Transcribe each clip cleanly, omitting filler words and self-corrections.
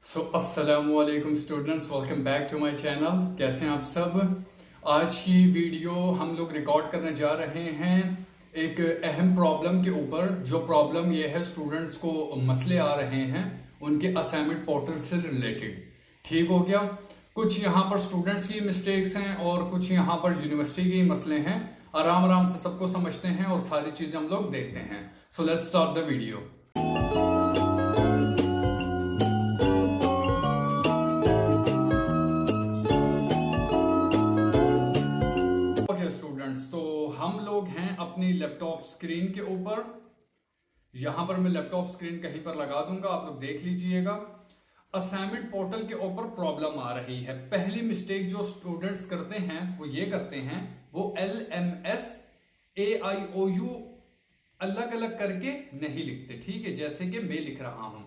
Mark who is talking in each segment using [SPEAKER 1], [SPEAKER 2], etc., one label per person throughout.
[SPEAKER 1] अस्सलामुअलैकुम students, welcome back to my channel. कैसे हैं आप सब। आज की वीडियो हम लोग रिकॉर्ड करने जा रहे हैं एक अहम प्रॉब्लम के ऊपर। जो प्रॉब्लम ये है, स्टूडेंट्स को मसले आ रहे हैं उनके असाइनमेंट पोर्टल से रिलेटेड। ठीक हो गया। कुछ यहाँ पर स्टूडेंट्स की मिस्टेक्स हैं और कुछ यहाँ पर यूनिवर्सिटी के मसले हैं। आराम आराम से सबको समझते हैं और सारी चीजें हम लोग देखते हैं। So let's start the video. Students, तो हम लोग हैं अपनी लैपटॉप स्क्रीन के ऊपर। यहां पर मैं लैपटॉप स्क्रीन कहीं पर लगा दूंगा, आप लोग देख लीजिएगा। असाइनमेंट पोर्टल के ऊपर प्रॉब्लम आ रही है। पहली मिस्टेक जो स्टूडेंट्स करते हैं वो ये करते हैं, वो LMS AIOU अलग अलग करके नहीं लिखते। ठीक है, जैसे कि मैं लिख रहा हूं।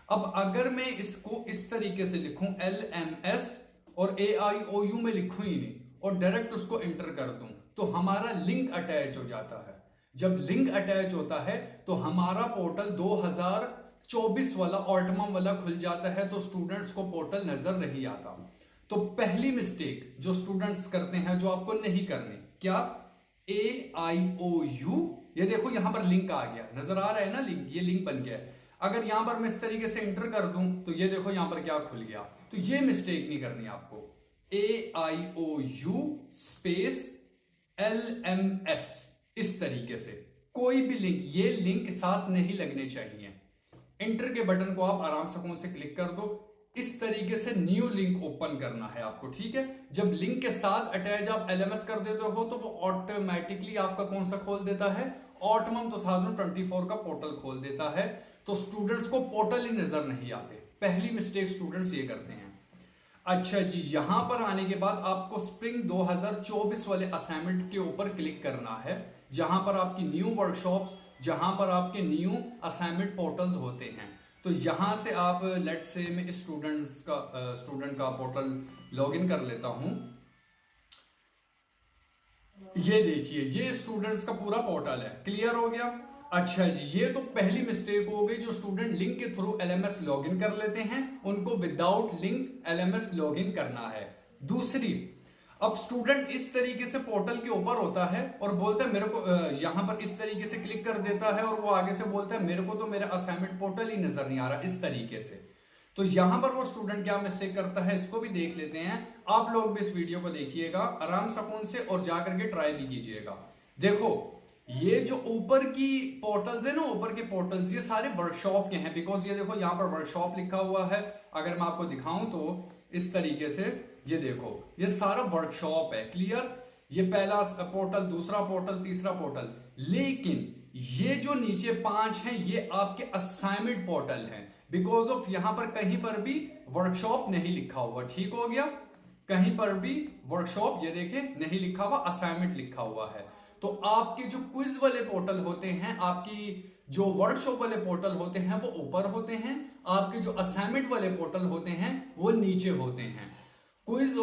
[SPEAKER 1] अब अगर मैं इसको इस तरीके से लिखूं, LMS और AIOU में लिखूं ही नहीं और डायरेक्ट उसको एंटर कर दूं, तो हमारा लिंक अटैच हो जाता है। जब लिंक अटैच होता है तो हमारा पोर्टल 2024 वाला ऑटमम वाला खुल जाता है, तो स्टूडेंट्स को पोर्टल नजर नहीं आता। तो पहली मिस्टेक जो स्टूडेंट्स करते हैं, जो आपको नहीं करनी, क्या? AIOU। ये देखो यहां पर लिंक आ गया, नजर आ रहा है ना लिंक, ये लिंक बन गया है। अगर यहां पर मैं इस तरीके से एंटर कर दूं तो ये देखो यहां पर क्या खुल गया। तो ये मिस्टेक नहीं करनी आपको। AIOU स्पेस LMS, इस तरीके से कोई भी लिंक, ये लिंक साथ नहीं लगने चाहिए। एंटर के बटन को आप आराम से कौन से क्लिक कर दो। इस तरीके से न्यू लिंक ओपन करना है आपको। ठीक है, जब लिंक के साथ अटैच आप LMS कर देते हो तो वो ऑटोमेटिकली आपका कौन सा खोल देता है, ऑटमम 2024 का पोर्टल खोल देता है। तो स्टूडेंट्स को पोर्टल ही नजर नहीं आते। पहली मिस्टेक स्टूडेंट्स ये करते हैं। अच्छा जी, यहां पर आने के बाद आपको स्प्रिंग 2024 वाले असाइनमेंट के ऊपर क्लिक करना है, जहां पर आपकी न्यू वर्कशॉप्स, जहां पर आपके न्यू असाइनमेंट पोर्टल्स होते हैं। तो यहां से आप लेट्स से मैं इस स्टूडेंट का पोर्टल लॉगिन कर लेता हूं। ये देखिए, ये स्टूडेंट्स का पूरा पोर्टल है। क्लियर हो गया। अच्छा जी, ये तो पहली मिस्टेक हो गई। जो स्टूडेंट लिंक के थ्रू LMS लॉगिन कर लेते हैं, उनको विदाउट लिंक LMS लॉगिन करना है। दूसरी, अब स्टूडेंट इस तरीके से पोर्टल के ऊपर होता है और बोलता है मेरे को, यहां पर इस तरीके से क्लिक कर देता है और वो आगे से बोलता है मेरे को तो मेरा असाइनमेंट पोर्टल ही नजर नहीं आ रहा, इस तरीके से। तो यहां पर वो स्टूडेंट क्या मिस्टेक करता है, इसको भी देख लेते हैं। आप लोग भी इस वीडियो को देखिएगा आराम सुकून से और जाकर के ट्राई भी कीजिएगा। देखो, ये जो ऊपर की पोर्टल्स है ना, ऊपर के पोर्टल्स, ये सारे वर्कशॉप के हैं। बिकॉज ये देखो यहां पर वर्कशॉप लिखा हुआ है। अगर मैं आपको दिखाऊं तो इस तरीके से, ये देखो ये सारा वर्कशॉप है। क्लियर। ये पहला पोर्टल, दूसरा पोर्टल, तीसरा पोर्टल। लेकिन ये जो नीचे 5 हैं, ये आपके असाइनमेंट पोर्टल हैं। बिकॉज ऑफ यहां पर कहीं पर भी वर्कशॉप नहीं लिखा हुआ। ठीक हो गया। कहीं पर भी वर्कशॉप, ये देखें, नहीं लिखा हुआ, असाइनमेंट लिखा हुआ है। तो आपके जो क्विज वाले पोर्टल होते हैं, आपकी जो वर्कशॉप वाले पोर्टल होते हैं, वो ऊपर होते हैं। आपके जो असाइनमेंट वाले पोर्टल होते हैं वो नीचे होते हैं। क्विज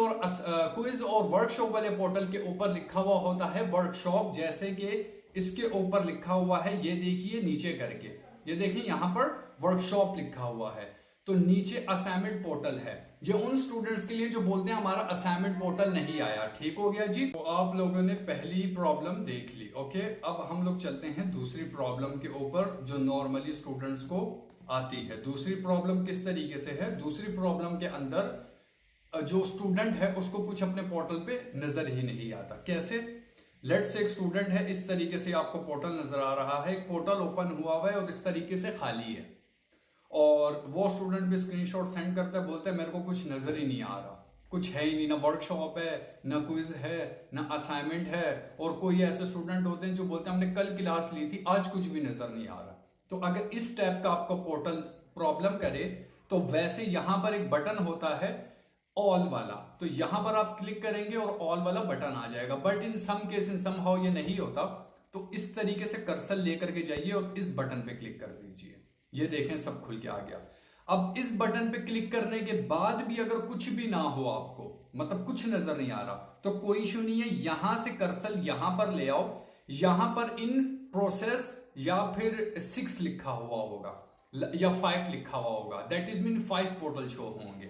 [SPEAKER 1] और वर्कशॉप वाले पोर्टल के ऊपर लिखा हुआ होता है वर्कशॉप, जैसे कि इसके ऊपर लिखा हुआ है, ये देखिए नीचे करके, ये देखिए यहां पर वर्कशॉप लिखा हुआ है। तो नीचे असाइनमेंट पोर्टल है। ये उन स्टूडेंट्स के लिए जो बोलते हैं हमारा असाइनमेंट पोर्टल नहीं आया। ठीक हो गया जी। तो आप लोगों ने पहली प्रॉब्लम देख ली। ओके, अब हम लोग चलते हैं दूसरी प्रॉब्लम के ऊपर, जो नॉर्मली स्टूडेंट्स को आती है। दूसरी प्रॉब्लम किस तरीके से है? दूसरी प्रॉब्लम के अंदर जो स्टूडेंट है उसको कुछ अपने पोर्टल पे नजर ही नहीं आता। कैसे? लेट्स से एक स्टूडेंट है, इस तरीके से आपको पोर्टल नजर आ रहा है, एक पोर्टल ओपन हुआ हुआ है और इस तरीके से खाली है। और वो स्टूडेंट भी स्क्रीनशॉट सेंड करता है, बोलता है मेरे को कुछ नजर ही नहीं आ रहा, कुछ है ही नहीं, ना वर्कशॉप है, ना क्विज है, ना असाइनमेंट है। और कोई ऐसे स्टूडेंट होते हैं जो बोलते हैं हमने कल क्लास ली थी, आज कुछ भी नजर नहीं आ रहा। तो अगर इस टाइप का आपको पोर्टल प्रॉब्लम करे, तो वैसे यहां पर एक बटन होता है ऑल वाला, तो यहां पर आप क्लिक करेंगे और ऑल वाला बटन आ जाएगा। But in some case, in somehow ये नहीं होता। तो इस तरीके से कर्सर लेकर के जाइए और इस बटन पे क्लिक कर दीजिए। ये देखें सब खुल के आ गया। अब इस बटन पे क्लिक करने के बाद भी अगर कुछ भी ना हो, आपको मतलब कुछ नजर नहीं आ रहा, तो कोई इशू नहीं है। यहां से कर्सर यहां पर ले आओ, यहां पर इन प्रोसेस या फिर 6 लिखा हुआ होगा, या 5 लिखा हुआ होगा, that is mean 5 portal show होंगे।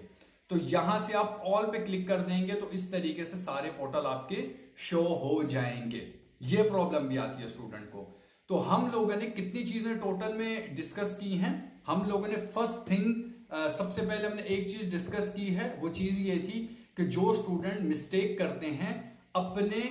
[SPEAKER 1] तो यहां से आप ऑल पे क्लिक कर देंगे तो इस तरीके से सारे पोर्टल आपके शो हो जाएंगे। ये प्रॉब्लम भी आती है स्टूडेंट को। तो हम लोगों ने कितनी चीजें टोटल में डिस्कस की हैं? हम लोगों ने फर्स्ट थिंग सबसे पहले हमने एक चीज डिस्कस की है, वो चीज ये थी कि जो स्टूडेंट मिस्टेक करते हैं अपने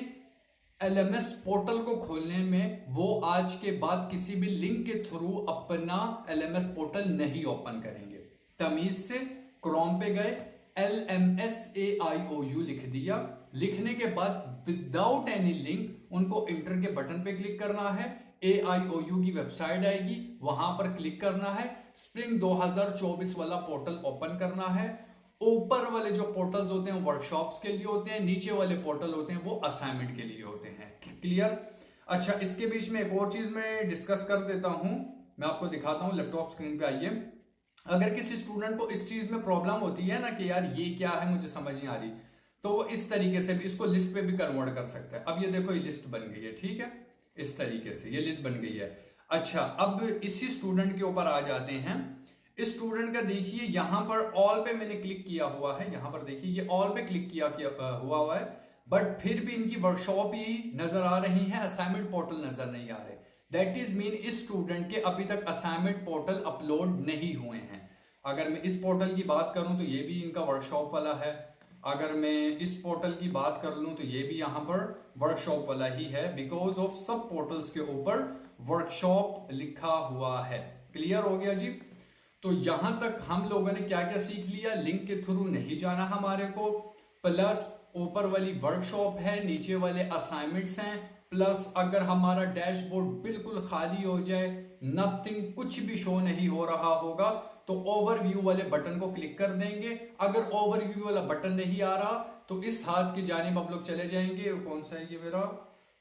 [SPEAKER 1] एलएमएस पोर्टल को खोलने में, वो आज के बाद किसी भी लिंक के थ्रू अपना एलएमएस पोर्टल नहीं ओपन करेंगे। तमीज से क्रोम पे गए, LMSAIOU लिख दिया, लिखने के बाद विदाउट एनी लिंक उनको इंटर के बटन पे क्लिक करना है, AIOU की वेबसाइट आएगी, वहां पर क्लिक करना है, स्प्रिंग 2024 वाला पोर्टल ओपन करना है। ऊपर वाले जो पोर्टल्स होते हैं वर्कशॉप्स के लिए होते हैं, नीचे वाले पोर्टल होते हैं वो असाइनमेंट के लिए होते हैं। क्लियर? अच्छा, इसके बीच में एक और चीज मैं डिस्कस कर देता हूं, मैं आपको दिखाता हूं, लैपटॉप स्क्रीन पे आइए। अगर किसी स्टूडेंट को इस चीज में प्रॉब्लम होती है ना कि यार ये क्या है मुझे समझ नहीं आ रही, तो वो इस तरीके से भी इसको लिस्ट पे भी कन्वर्ट कर सकता है। अब ये देखो, ये लिस्ट बन गई है, ठीक है, इस तरीके से ये लिस्ट बन गई है। अच्छा, अब इसी स्टूडेंट के ऊपर आ जाते हैं। इस स्टूडेंट का देखिए यहां पर ऑल पे मैंने क्लिक किया हुआ है, यहां पर देखिए ये ऑल पे क्लिक किया हुआ है, बट फिर भी इनकी वर्कशॉप ही नजर आ रही है, असाइनमेंट पोर्टल नजर नहीं आ रहे। दैट इज मीन इस स्टूडेंट के अभी तक असाइनमेंट पोर्टल अपलोड नहीं हुए हैं। अगर मैं इस पोर्टल की बात करूं तो ये भी इनका वर्कशॉप वाला है, अगर मैं इस पोर्टल की बात कर लूं तो ये भी यहां पर वर्कशॉप वाला ही है, बिकॉज ऑफ सब पोर्टल्स के ऊपर वर्कशॉप लिखा हुआ है। क्लियर हो गया जी? तो यहां तक हम लोगों ने क्या क्या सीख लिया? लिंक के थ्रू नहीं जाना हमारे को, प्लस ऊपर वाली वर्कशॉप है, नीचे वाले असाइनमेंट्स हैं, प्लस अगर हमारा डैशबोर्ड बिल्कुल खाली हो जाए, नथिंग, कुछ भी शो नहीं हो रहा होगा, तो ओवरव्यू वाले बटन को क्लिक कर देंगे। अगर ओवरव्यू वाला बटन नहीं आ रहा तो इस हाथ की जानिब हम लोग चले जाएंगे, कौन सा है ये मेरा,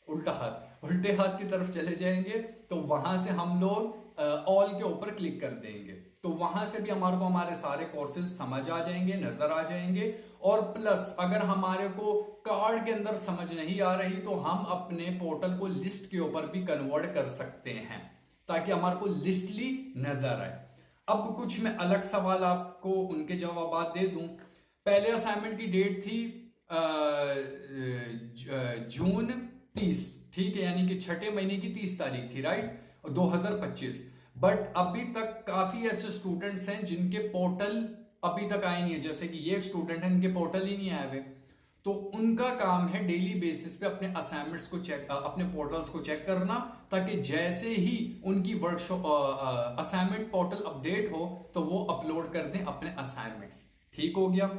[SPEAKER 1] उल्टा हाथ, उल्टे हाथ की तरफ चले जाएंगे, तो वहां से हम लोग ऑल के ऊपर क्लिक कर देंगे, तो वहां से भी हमारे को हमारे सारे कोर्सेज समझ आ जाएंगे, नजर आ जाएंगे। और प्लस अगर हमारे को कार्ड के अंदर समझ नहीं आ रही तो हम अपने पोर्टल को लिस्ट के ऊपर भी कन्वर्ट कर सकते हैं, ताकि हमारे को लिस्टली नजर आए। अब कुछ मैं अलग सवाल आपको उनके जवाब दे दूं। पहले असाइनमेंट की डेट थी जून 30, ठीक है, यानी कि छठे महीने की 30 तारीख थी, राइट, 2025। बट अभी तक काफी ऐसे स्टूडेंट्स हैं जिनके पोर्टल अभी तक आए नहीं है, जैसे कि ये एक स्टूडेंट है, इनके पोर्टल ही नहीं आए हुए। तो उनका काम है डेली बेसिस पे अपने असाइनमेंट्स को चेक, अपने पोर्टल्स को चेक करना, ताकि जैसे ही उनकी वर्कशॉप असाइनमेंट पोर्टल अपडेट हो तो वो अपलोड कर दें अपने असाइनमेंट्स। ठीक हो गया?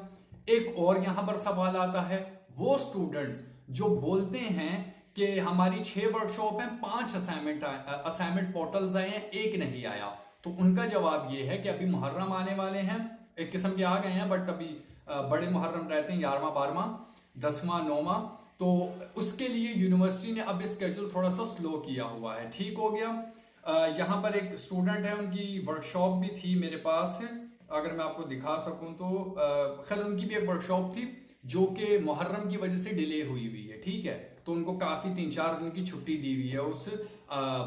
[SPEAKER 1] एक और यहां पर सवाल आता है, वो स्टूडेंट्स जो बोलते हैं कि हमारी 6 वर्कशॉप है, 5 असाइनमेंट पोर्टल्स आए हैं, एक नहीं आया, तो उनका जवाब ये है कि अभी मुहर्रम आने वाले हैं, एक किस्म के आ गए हैं, बट अभी बड़े मुहर्रम रहते हैं, 11वां 12वां 10वां 9वां, तो उसके लिए यूनिवर्सिटी ने अब स्केड्यूल थोड़ा सा स्लो किया हुआ है। ठीक हो गया? यहां पर एक स्टूडेंट है, उनकी वर्कशॉप भी थी मेरे पास, अगर मैं आपको दिखा सकूं तो खैर उनकी भी एक वर्कशॉप थी जो कि मुहर्रम की वजह से डिले हुई है, ठीक है, तो उनको काफी 3-4 दिन की छुट्टी दी हुई है उस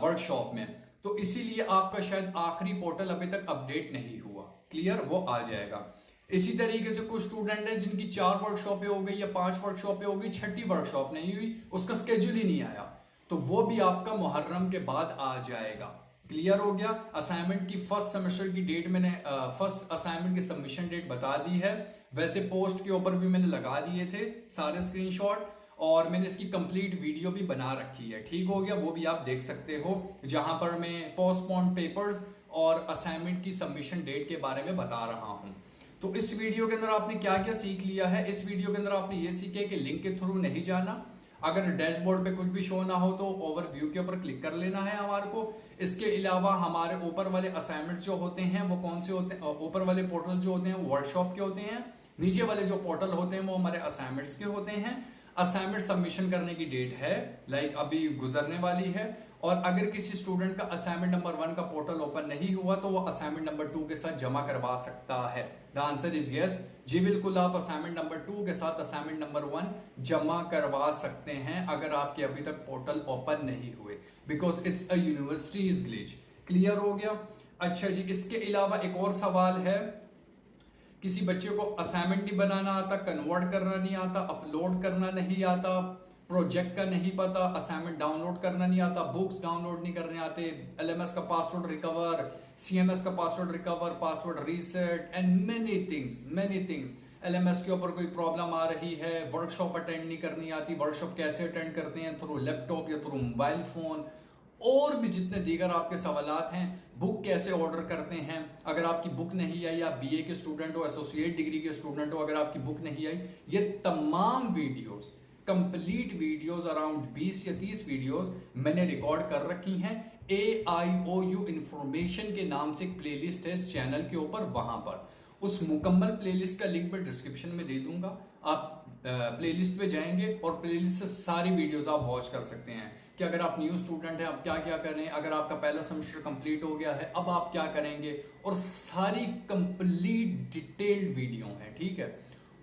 [SPEAKER 1] वर्कशॉप में, तो इसीलिए आपका शायद आखिरी पोर्टल अभी तक अपडेट नहीं हुआ। क्लियर? वो आ जाएगा। इसी तरीके से कुछ स्टूडेंट हैं जिनकी 4 वर्कशॉपें हो गई या 5 वर्कशॉपें हो गई, छठी वर्कशॉप नहीं हुई, उसका स्केड्यूल ही नहीं आया, तो वो भी आपका मुहर्रम के बाद आ जाएगा। क्लियर हो गया? असाइनमेंट की फर्स्ट सेमेस्टर की डेट मैंने फर्स्ट असाइनमेंट की सबमिशन डेट बता दी है, वैसे पोस्ट के ऊपर भी मैंने लगा दिए थे सारे स्क्रीनशॉट, और मैंने इसकी कंप्लीट वीडियो भी बना रखी है। ठीक हो गया? वो भी आप देख सकते हो, जहां पर मैं पोस्टपोन पेपर्स और असाइनमेंट की सबमिशन डेट के बारे में बता रहा हूं। तो इस वीडियो के अंदर आपने क्या क्या सीख लिया है? इस वीडियो के अंदर आपने ये सीखे कि लिंक के थ्रू नहीं जाना, अगर डैशबोर्ड पे कुछ भी शो ना हो तो ओवरव्यू के ऊपर क्लिक कर लेना है हमारे को। इसके अलावा हमारे ऊपर वाले असाइनमेंट्स जो होते हैं वो कौन से होते हैं? ऊपर वाले पोर्टल जो होते हैं वो वर्कशॉप के होते हैं, नीचे वाले जो पोर्टल होते हैं वो हमारे असाइनमेंट्स के होते हैं। असाइनमेंट सबमिशन करने की डेट है अभी गुजरने वाली है, और अगर किसी स्टूडेंट का असाइनमेंट नंबर 1 का पोर्टल ओपन नहीं हुआ तो वो असाइनमेंट नंबर 2 के साथ जमा करवा सकता है। द आंसर इज यस जी, बिल्कुल आप असाइनमेंट नंबर 2 के साथ असाइनमेंट नंबर 1 जमा करवा सकते हैं अगर आपके अभी तक पोर्टल ओपन नहीं हुए, because it's a universities glitch. Clear हो गया? अच्छा जी, इसके अलावा एक और सवाल है, किसी बच्चे को असाइनमेंट नहीं बनाना आता, कन्वर्ट करना नहीं आता, अपलोड करना नहीं आता, प्रोजेक्ट का नहीं पता, असाइनमेंट डाउनलोड करना नहीं आता, बुक्स डाउनलोड नहीं करने आते, एलएमएस का पासवर्ड रिकवर, सीएमएस का password recover, password reset and many things. LMS के ऊपर कोई प्रॉब्लम आ रही है, वर्कशॉप अटेंड नहीं करनी आती, वर्कशॉप कैसे अटेंड करते हैं, थ्रू लैपटॉप या थ्रू मोबाइल फोन, और भी जितने दीगर आपके सवालात हैं, बुक कैसे ऑर्डर करते हैं, अगर आपकी बुक नहीं आई, आप बीए के स्टूडेंट हो, एसोसिएट डिग्री के स्टूडेंट हो, अगर आपकी बुक नहीं आई, ये तमाम वीडियोस, कंप्लीट वीडियोस, अराउंड 20 या 30 वीडियोस मैंने रिकॉर्ड कर रखी हैं। AIOU इंफॉर्मेशन के नाम से एक प्लेलिस्ट है इस चैनल के ऊपर, वहां पर उस मुकम्मल प्लेलिस्ट का लिंक मैं डिस्क्रिप्शन में दे दूंगा। आप प्लेलिस्ट पे जाएंगे और प्लेलिस्ट से सारी वीडियोस आप वॉच कर सकते हैं कि अगर आप न्यू स्टूडेंट हैं आप क्या क्या करें, अगर आपका पहला सेमेस्टर कंप्लीट हो गया है अब आप क्या करेंगे, और सारी कंप्लीट डिटेल्ड वीडियो है, ठीक है।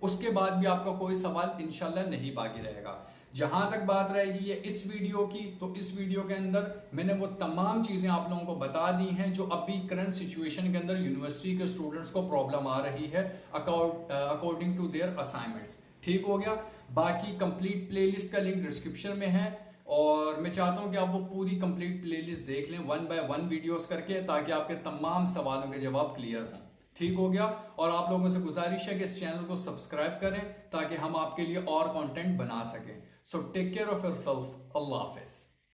[SPEAKER 1] उसके बाद भी आपका कोई सवाल इंशाल्लाह नहीं बाकी रहेगा। जहां तक बात रहेगी ये इस वीडियो की, तो इस वीडियो के अंदर मैंने वो तमाम चीजें आप लोगों को बता दी हैं जो अभी करंट सिचुएशन के अंदर यूनिवर्सिटी के स्टूडेंट्स को प्रॉब्लम आ रही है अकॉर्डिंग टू देयर असाइनमेंट्स। ठीक हो गया। बाकी कंप्लीट प्लेलिस्ट का लिंक डिस्क्रिप्शन में है, और मैं चाहता हूं कि आप वो पूरी कंप्लीट प्लेलिस्ट देख लें 1 बाय 1 वीडियोस करके, ताकि आपके तमाम सवालों के जवाब क्लियर हों। ठीक हो गया। और आप लोगों से गुजारिश है कि इस चैनल को सब्सक्राइब करें ताकि हम आपके लिए और कंटेंट बना सकें। So take care of yourself. अल्लाह हाफिज।